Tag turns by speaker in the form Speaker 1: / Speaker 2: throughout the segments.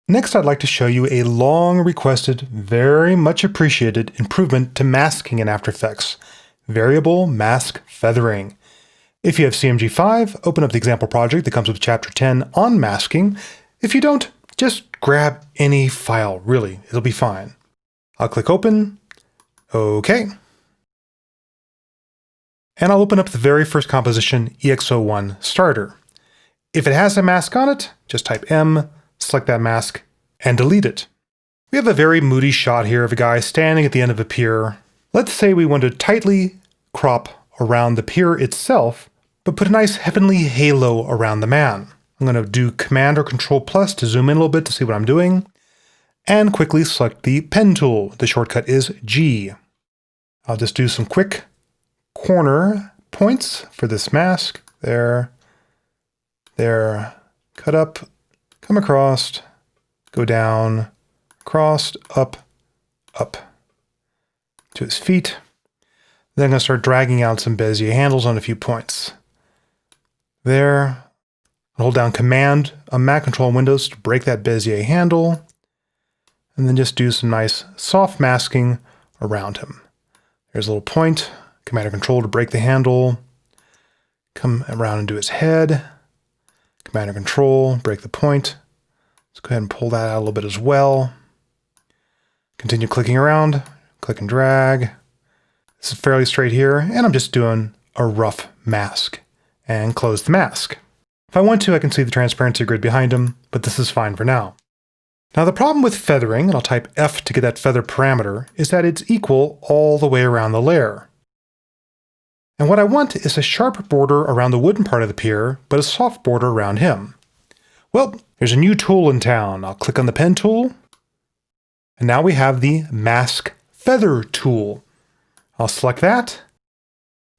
Speaker 1: Next, I'd like to show you a long requested, very much appreciated improvement to masking in After Effects, variable mask feathering. If you have CMG5, open up the example project that comes with Chapter 10 on masking. If you don't, just grab any file, really, it'll be fine. I'll click Open. OK. And I'll open up the very first composition, EX01 Starter. If it has a mask on it, just type M, select that mask, and delete it. We have a very moody shot here of a guy standing at the end of a pier. Let's say we want to tightly crop around the pier itself, but put a nice heavenly halo around the man. I'm going to do Command or Control plus to zoom in a little bit to see what I'm doing, and quickly select the pen tool. The shortcut is G. I'll just do some quick corner points for this mask. There, cut up, come across, go down, across, up to his feet. Then I'm going to start dragging out some Bezier handles on a few points. There. Hold down Command on Mac Control Windows to break that Bezier handle. And then just do some nice soft masking around him. There's a little point. Command or Control to break the handle. Come around and do his head. Command or Control, break the point. Let's go ahead and pull that out a little bit as well. Continue clicking around. Click and drag. This is fairly straight here, and I'm just doing a rough mask. And close the mask. If I want to, I can see the transparency grid behind him, but this is fine for now. Now the problem with feathering, and I'll type F to get that feather parameter, is that it's equal all the way around the layer. And what I want is a sharp border around the wooden part of the pier, but a soft border around him. Well, there's a new tool in town. I'll click on the pen tool, and now we have the Mask Feather tool. I'll select that,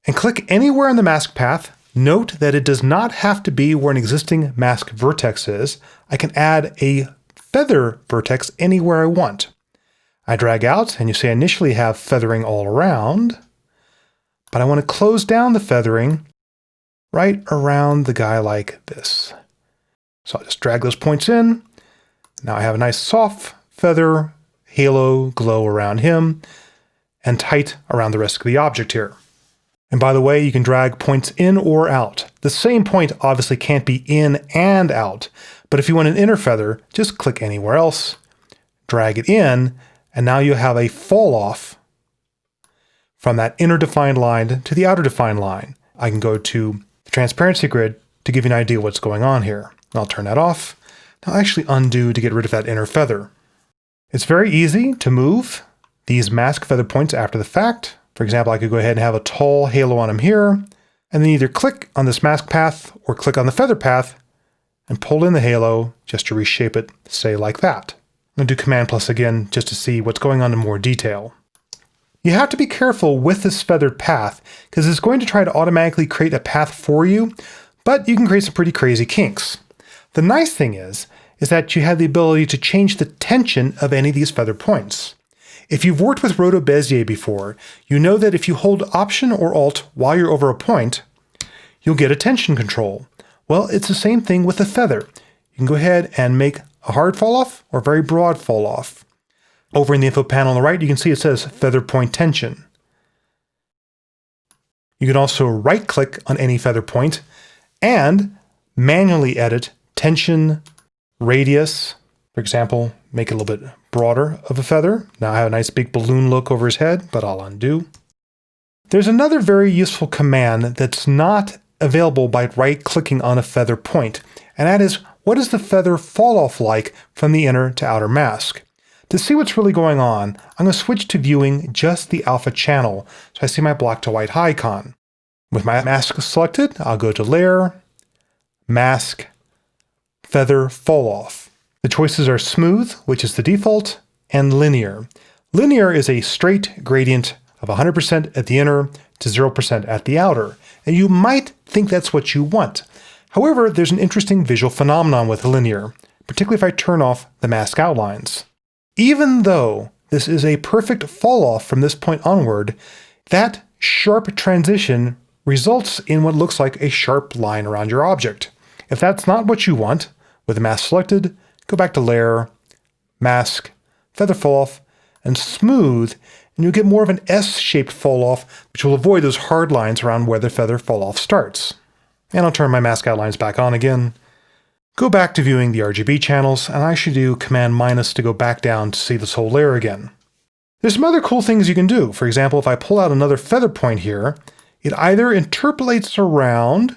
Speaker 1: and click anywhere in the mask path. Note that it does not have to be where an existing mask vertex is. I can add a feather vertex anywhere I want. I drag out, and you see I initially have feathering all around, but I want to close down the feathering right around the guy like this. So I'll just drag those points in. Now I have a nice soft feather halo glow around him and tight around the rest of the object here. And by the way, you can drag points in or out. The same point obviously can't be in and out, but if you want an inner feather, just click anywhere else, drag it in, and now you have a fall off from that inner defined line to the outer defined line. I can go to the transparency grid to give you an idea what's going on here. I'll turn that off. Now I'll actually undo to get rid of that inner feather. It's very easy to move these mask feather points after the fact. For example, I could go ahead and have a tall halo on him here, and then either click on this mask path or click on the feather path and pull in the halo just to reshape it, say like that. I'm going to do Command plus again just to see what's going on in more detail. You have to be careful with this feathered path because it's going to try to automatically create a path for you, but you can create some pretty crazy kinks. The nice thing is that you have the ability to change the tension of any of these feather points. If you've worked with Roto Bezier before, you know that if you hold Option or Alt while you're over a point, you'll get a tension control. Well, it's the same thing with the feather. You can go ahead and make a hard fall off or very broad fall off. Over in the info panel on the right, you can see it says Feather Point Tension. You can also right-click on any feather point and manually edit tension, radius. For example, make it a little bit broader of a feather. Now I have a nice big balloon look over his head, but I'll undo. There's another very useful command that's not available by right-clicking on a feather point, and that is, what is the feather fall off like from the inner to outer mask? To see what's really going on, I'm going to switch to viewing just the alpha channel, so I see my black to white icon. With my mask selected, I'll go to Layer, Mask, Feather Fall Off. The choices are Smooth, which is the default, and Linear. Linear is a straight gradient of 100% at the inner to 0% at the outer, and you might think that's what you want. However, there's an interesting visual phenomenon with linear, particularly if I turn off the mask outlines. Even though this is a perfect fall off from this point onward, that sharp transition results in what looks like a sharp line around your object. If that's not what you want, with the mask selected, go back to Layer, mask, feather fall off, and smooth, and you'll get more of an S-shaped fall off, which will avoid those hard lines around where the feather fall off starts. And I'll turn my mask outlines back on again. Go back to viewing the RGB channels, and I should do Command- to go back down to see this whole layer again. There's some other cool things you can do. For example, if I pull out another feather point here, it either interpolates around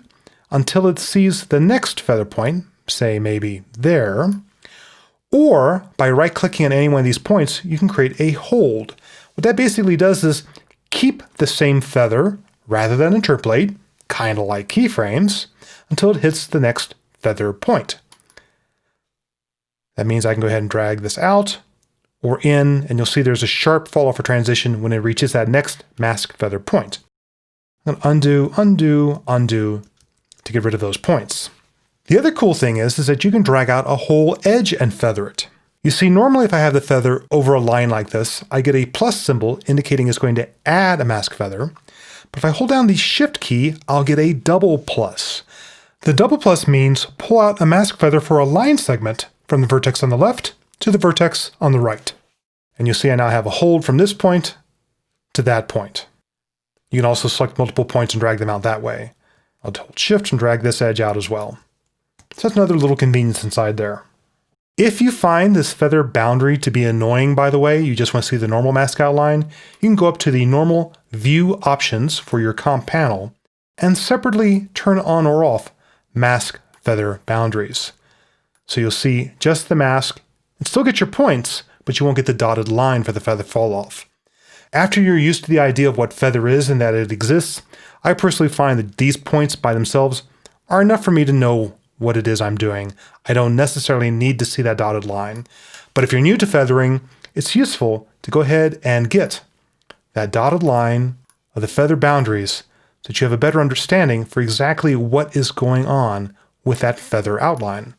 Speaker 1: until it sees the next feather point, say maybe there, or by right-clicking on any one of these points, you can create a hold. What that basically does is keep the same feather rather than interpolate, kind of like keyframes, until it hits the next feather point. That means I can go ahead and drag this out or in, and you'll see there's a sharp fall off or transition when it reaches that next mask feather point. I'm going to undo, undo, undo to get rid of those points. The other cool thing is that you can drag out a whole edge and feather it. You see, normally if I have the feather over a line like this, I get a plus symbol indicating it's going to add a mask feather. But if I hold down the Shift key, I'll get a double plus. The double plus means pull out a mask feather for a line segment from the vertex on the left to the vertex on the right. And you'll see I now have a hold from this point to that point. You can also select multiple points and drag them out that way. I'll hold Shift and drag this edge out as well. So that's another little convenience inside there. If you find this feather boundary to be annoying, by the way, you just want to see the normal mask outline, you can go up to the normal view options for your comp panel and separately turn on or off mask feather boundaries. So you'll see just the mask and still get your points, but you won't get the dotted line for the feather fall off. After you're used to the idea of what feather is and that it exists, I personally find that these points by themselves are enough for me to know what it is I'm doing. I don't necessarily need to see that dotted line. But if you're new to feathering, it's useful to go ahead and get that dotted line of the feather boundaries so that you have a better understanding for exactly what is going on with that feather outline.